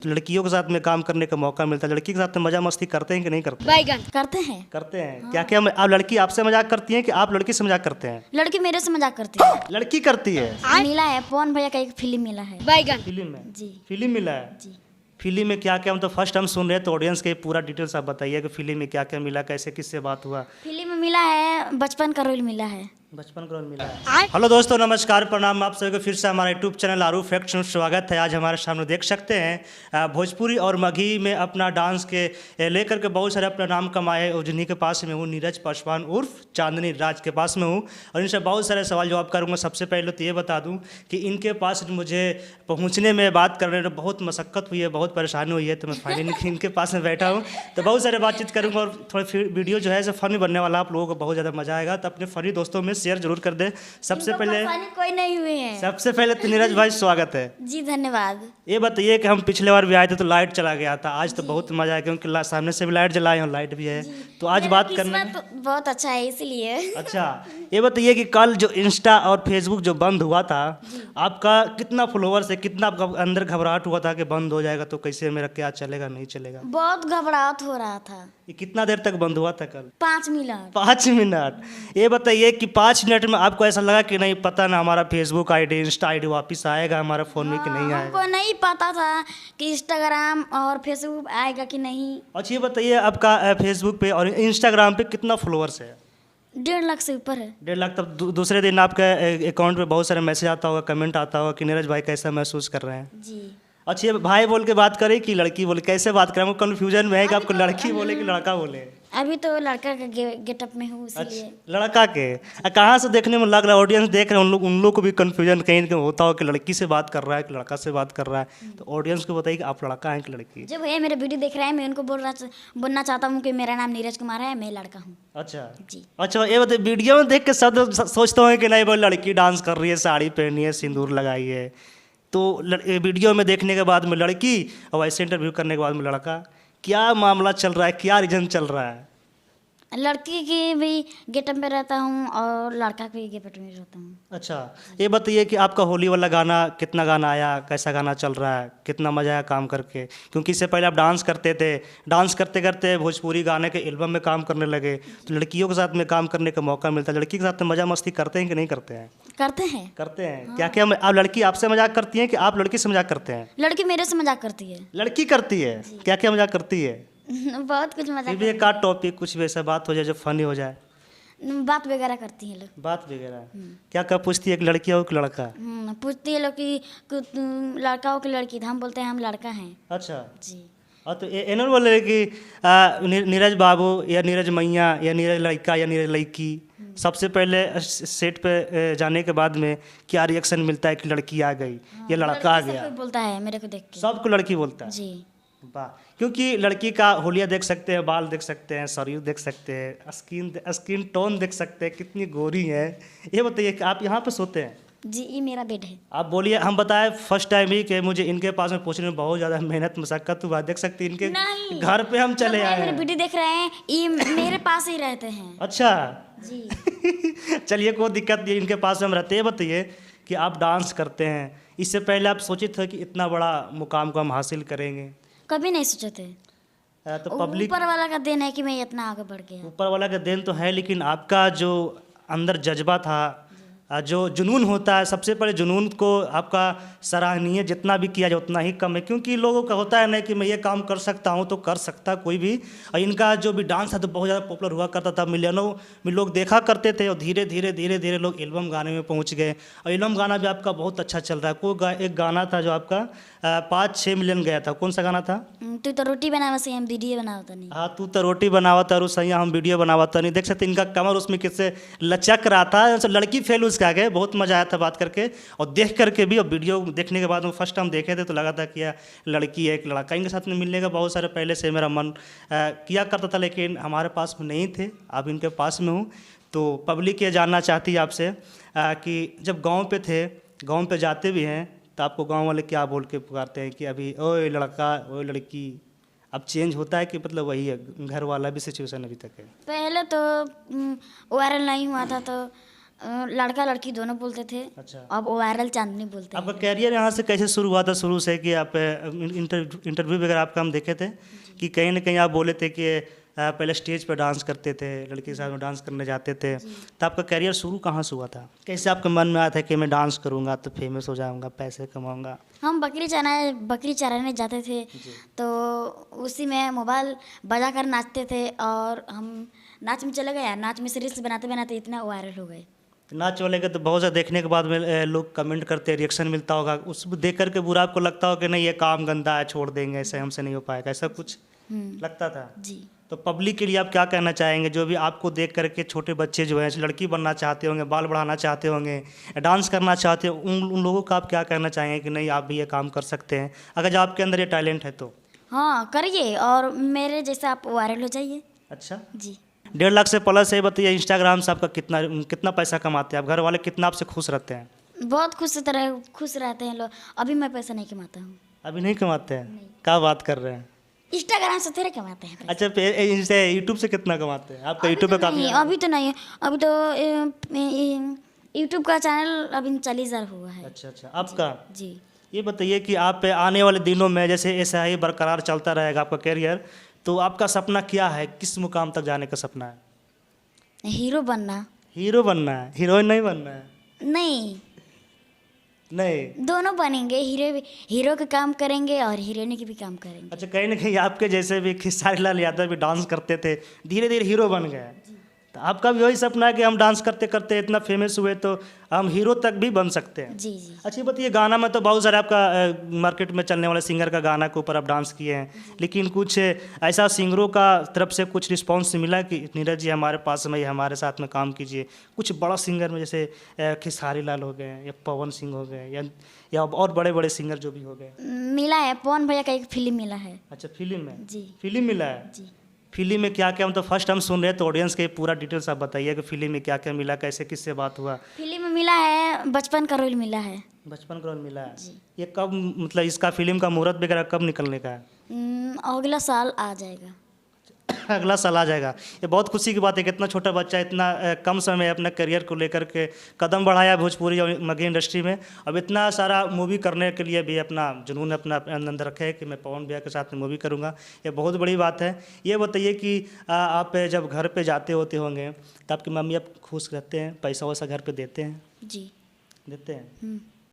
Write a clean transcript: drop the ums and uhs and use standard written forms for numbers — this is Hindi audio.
लड़कियों के साथ में काम करने का मौका मिलता है, लड़की के साथ में मजा मस्ती करते हैं कि नहीं करते? बैगन करते हैं। करते हैं। हाँ। क्या क्या आप लड़की आपसे मजाक करती हैं कि आप लड़की से मजाक करते हैं? लड़की मेरे से मजाक करती है। लड़की करती है। मिला है पवन भैया का एक फिल्म मिला है बैगन फिल्म में? जी फिल्म मिला है जी। फिल्म में क्या क्या मतलब फर्स्ट हम सुन रहे हैं तो ऑडियंस के पूरा डिटेल्स आप बताइए कि फिल्म में क्या क्या मिला, कैसे किससे बात हुआ? फिल्म में मिला है बचपन का रोल मिला है। बचपन का रोल मिला है। हेलो दोस्तों, नमस्कार, प्रणाम। आप सभी को फिर से हमारे यूट्यूब चैनल आरू फैक्ट्स में स्वागत है। आज हमारे सामने देख सकते हैं भोजपुरी और मगही में अपना डांस के लेकर के बहुत सारे अपना नाम कमाए और जिन्हीं के पास में हूँ नीरज पासवान उर्फ चांदनी राज के पास में हूँ और इनसे बहुत सारे सवाल जवाब करूँगा। सबसे पहले तो ये बता दूँ कि इनके पास मुझे पहुँचने में, बात करने में बहुत मशक्क़त हुई है, बहुत परेशानी हुई है, तो मैं फाइनली इनके पास में बैठा हूँ तो बहुत सारे बातचीत करूँगा और थोड़ा वीडियो जो है ऐसे फनी बनने वाला, आप लोगों को बहुत ज़्यादा मजा आएगा। तो अपने फनी दोस्तों में शेयर जरूर कर दे। सबसे पहले कोई नहीं हुए हैं। सबसे पहले तो नीरज भाई स्वागत है जी धन्यवाद। ये बताइए कि हम पिछले बार भी आए थे तो लाइट चला गया था, आज तो बहुत मजा आया क्योंकि सामने से भी लाइट जलाए और लाइट भी है, तो आज बात करने में तो बहुत अच्छा है इसलिए। अच्छा ये बताइए कि कल जो इंस्टा और फेसबुक जो बंद हुआ था, आपका कितना फॉलोअर्स है, कितना आपका अंदर घबराहट हुआ था कि बंद हो जाएगा तो कैसे मेरा क्या चलेगा नहीं चलेगा? बहुत घबराहट हो रहा था। ये कितना देर तक बंद हुआ था कल? 5 मिनट। 5 मिनट। ये बताइए कि 5 मिनट में आपको ऐसा लगा कि नहीं पता ना हमारा फेसबुक आईडी इंस्टा आईडी वापस आएगा हमारा फ़ोन में कि नहीं आएगा? हमको नहीं पता था कि इंस्टाग्राम और फेसबुक आएगा कि नहीं। अच्छा ये बताइए आपका फेसबुक पे और इंस्टाग्राम पे कितना फॉलोअर्स है? 1.5 लाख से ऊपर है। 1.5 लाख। तब दूसरे दिन आपके अकाउंट पे बहुत सारे मैसेज आता होगा, कमेंट आता होगा कि नीरज भाई कैसा महसूस कर रहे हैं? जी। अच्छा ये भाई बोल के बात करें कि लड़की बोले, कैसे बात करें? हमको कन्फ्यूजन में है कि आपको लड़की बोले कि लड़का बोले। अभी तो लड़का का गेटअप में हूँ इसलिए। अच्छा लड़का के कहाँ से देखने में लग रहा है? ऑडियंस देख रहे हैं, उन लोग को भी कन्फ्यूजन कहीं कहीं होता हो कि लड़की से बात कर रहा है कि लड़का से बात कर रहा है, तो ऑडियंस को बताइए कि आप लड़का हैं कि लड़की? जब भैया मेरे वीडियो देख रहे हैं मैं उनको बोलना चाहता हूँ कि मेरा नाम नीरज कुमार है, मैं लड़का हूँ। अच्छा जी। अच्छा ये बताइए वीडियो में देख के सब सोचते हो कि नहीं वो लड़की डांस कर रही है, साड़ी पहनी है, सिंदूर लगाई है, तो वीडियो में देखने के बाद में लड़की और वैसे इंटरव्यू करने के बाद में लड़का, क्या मामला चल रहा है, क्या रीजन चल रहा है? लड़की की भी गेटअप में रहता हूँ और लड़का की गेटअप में रहता हूँ। अच्छा ये बताइए कि आपका होली वाला गाना कितना गाना आया, कैसा गाना चल रहा है, कितना मजा आया काम करके? क्योंकि इससे पहले आप डांस करते थे, डांस करते करते भोजपुरी गाने के एल्बम में काम करने लगे, तो लड़कियों के साथ में काम करने का मौका मिलता है, लड़की के साथ में मजा मस्ती करते हैं कि नहीं करते हैं? करते हैं। करते हैं। हाँ। क्या क्या आप लड़की आपसे मजाक करती हैं कि आप लड़की से मजाक करते हैं? लड़की मेरे से मजाक करती है। लड़की करती है। क्या क्या मजाक करती है? बहुत कुछ मजाक। फिर भी एक आध टॉपिक कुछ वैसा बात हो जाए जो फनी हो जाए। बात वगैरह करती है लोग। बात वगैरह क्या क्या पूछती है कि लड़की हो कि लड़का? पूछती है लोग कि लड़का हो कि लड़की, तो हम बोलते हैं हम लड़का हैं। अच्छा जी। और तो ये नहीं बोले कि नीरज बाबू या नीरज मैया या नीरज लड़का या नीरज लड़की, सबसे पहले सेट पे जाने के बाद में क्या रिएक्शन मिलता है कि लड़की आ गई या लड़का आ गया? कोई बोलता है मेरे को देख के। सबको लड़की बोलता है? जी वाह। क्योंकि लड़की का होलिया देख सकते हैं, बाल देख सकते हैं, शरीर देख सकते हैं, स्किन टोन देख सकते हैं, कितनी गोरी है। ये बताइए कि आप यहाँ पे सोते हैं? जी ये मेरा बेड है। आप बोलिए। हम बताएं फर्स्ट टाइम ही कि मुझे इनके पास में पहुंचने में बहुत ज़्यादा मेहनत मशक्कत हुआ, देख सकते हैं इनके घर पे हम चले आए मेरे हैं। वीडियो देख रहे हैं, ये मेरे पास ही रहते हैं। अच्छा जी। चलिए कोई दिक्कत नहीं, इनके पास हम रहते हैं। बताइए कि आप डांस करते हैं, इससे पहले आप सोचे थे कि इतना बड़ा मुकाम को हम हासिल करेंगे? कभी नहीं सोचे थे। तो पब्लिक ऊपर वाला का देन है कि मैं इतना आगे बढ़ गया। ऊपर वाला का देन तो है, लेकिन आपका जो अंदर जज्बा था, जो जुनून होता है, सबसे पहले जुनून को आपका सराहनीय, जितना भी किया जाए उतना ही कम है, क्योंकि लोगों का होता है ना कि मैं ये काम कर सकता हूँ तो कर सकता कोई भी। और इनका जो भी डांस है तो बहुत ज़्यादा पॉपुलर हुआ करता था, मिलियनों में लोग देखा करते थे और धीरे धीरे धीरे धीरे लोग एल्बम गाने में पहुँच गए और एल्बम गाना भी आपका बहुत अच्छा चल रहा है। एक गाना था जो आपका 5-6 मिलियन गया था, कौन सा गाना था? तू तो रोटी बनावा से हम वीडियो बनावता नहीं। हाँ तू तो रोटी बनावता और सही हम वीडियो बनावता नहीं। देख सकते इनका कमर उसमें किससे लचक रहा था, लड़की फेल उसका आ गए। बहुत मजा आया था बात करके और देख करके भी, और वीडियो देखने के बाद में फर्स्ट टाइम देखे थे तो लगा था कि यह लड़की है एक लड़का। इनके साथ में मिलने का बहुत सारे पहले से मेरा मन किया करता था, लेकिन हमारे पास में नहीं थे, अब इनके पास में हूँ। तो पब्लिक ये जानना चाहती है आपसे कि जब गाँव पे थे, गाँव पे जाते भी हैं तो आपको गाँव वाले क्या बोल के पुकारते हैं कि अभी ओए लड़का ओए लड़की? अब चेंज होता है कि मतलब वही है, घर वाला भी सिचुएशन अभी तक है? पहले तो वायरल नहीं हुआ था तो लड़का लड़की दोनों बोलते थे। अच्छा। अब वायरल चांदनी बोलते आपका हैं। कैरियर यहाँ से कैसे शुरू हुआ था? शुरू से कि आप इंटरव्यू वगैरह आपका हम देखे थे कि कहीं ना कहीं आप बोले थे कि पहले स्टेज पर डांस करते थे, लड़की के साथ में डांस करने जाते थे, तो आपका कैरियर शुरू कहाँ से हुआ था? कैसे आपके मन में आया था कि मैं डांस करूँगा तो फेमस हो जाऊँगा, पैसे कमाऊँगा? हम बकरी चराने जाते थे, तो उसी में मोबाइल बजा कर नाचते थे और हम नाच में चले गए। नाच में से रील्स बनाते बनाते इतना वायरल हो गए। नाच वाले के तो बहुत सा देखने के बाद में लोग कमेंट करते हैं, रिएक्शन मिलता होगा, उस देख करके बुरा आपको लगता हो कि नहीं ये काम गंदा है, छोड़ देंगे, ऐसे हमसे नहीं हो पाएगा, ऐसा कुछ लगता था? जी। तो पब्लिक के लिए आप क्या कहना चाहेंगे जो भी आपको देख करके छोटे बच्चे जो हैं लड़की बनना चाहते होंगे, बाल बढ़ाना चाहते होंगे, डांस करना चाहते हो, उन लोगों का आप क्या कहना चाहेंगे कि नहीं आप भी ये काम कर सकते हैं अगर जो आपके अंदर ये टैलेंट है तो? हाँ, करिए और मेरे जैसा आप वायरल हो जाइए। अच्छा। जी। 1.5 लाख से प्लस है। बताइए इंस्टाग्राम से आपका कितना कितना पैसा कमाते हैं आप? घर वाले कितना आपसे खुश रहते हैं? बहुत खुश रहते हैं लोग। अभी मैं पैसा नहीं कमाता हूँ। अभी नहीं कमाते हैं? क्या बात कर रहे हैं? इंस्टाग्राम से थोड़े कमाते हैं पैसा। अच्छा, इनसे यूट्यूब से कितना कमाते हैं? आपका अभी यूट्यूब तो पे काफ़ी नहीं, अभी तो नहीं। अभी तो यूट्यूब का चैनल अभी 40,000 हुआ है। अच्छा अच्छा, आपका? जी। ये बताइए कि आप आने वाले दिनों में जैसे ऐसा ही बरकरार चलता रहेगा आपका कैरियर, तो आपका सपना क्या है? किस मुकाम तक जाने का सपना है? हीरो बनना। हीरो बनना है? हीरोइन नहीं बनना है? नहीं, नहीं। दोनों बनेंगे। हीरो का काम करेंगे और हीरोइन के भी काम करेंगे। अच्छा, कहीं ना कहीं आपके जैसे भी खेसारी लाल यादव भी डांस करते थे, धीरे धीरे हीरो बन गए, तो आपका भी वही सपना है कि हम डांस करते करते इतना फेमस हुए तो हम हीरो तक भी बन सकते हैं? जी जी। अच्छा, ये बताइए गाना में तो बहुत सारे आपका मार्केट में चलने वाले सिंगर का गाना के ऊपर आप डांस किए हैं, लेकिन कुछ ऐसा सिंगरों का तरफ से कुछ रिस्पांस मिला कि नीरज जी हमारे पास में हमारे साथ में काम कीजिए? कुछ बड़ा सिंगर में जैसे खेसारी लाल हो गए या पवन सिंह हो गए या और बड़े बड़े सिंगर जो भी हो गए? मिला है, पवन भैया का एक फिल्म मिला है। अच्छा, फिल्म में? जी। फिल्म मिला है? जी। फिल्म में क्या क्या, मतलब फर्स्ट हम सुन रहे हैं तो ऑडियंस के पूरा डिटेल्स आप बताइए कि फिल्म में क्या क्या मिला, कैसे किससे बात हुआ? फिल्म में मिला है, बचपन का रोल मिला है। बचपन का रोल मिला है? जी। ये कब, मतलब इसका फिल्म का मुहूर्त वगैरह कब निकलने का है? अगला साल आ जाएगा। अगला साल आ जाएगा। ये बहुत खुशी की बात है कि इतना छोटा बच्चा इतना कम समय में अपने करियर को लेकर के कदम बढ़ाया भोजपुरी और मगही इंडस्ट्री में। अब इतना सारा मूवी करने के लिए भी अपना जुनून अपना अंदर रखे है कि मैं पवन भैया के साथ में मूवी करूँगा, ये बहुत बड़ी बात है। ये बताइए कि आप जब घर पे जाते होते होंगे तो आपकी मम्मी आप खुश रहते हैं, पैसा वैसा घर पे देते हैं? जी। देते हैं?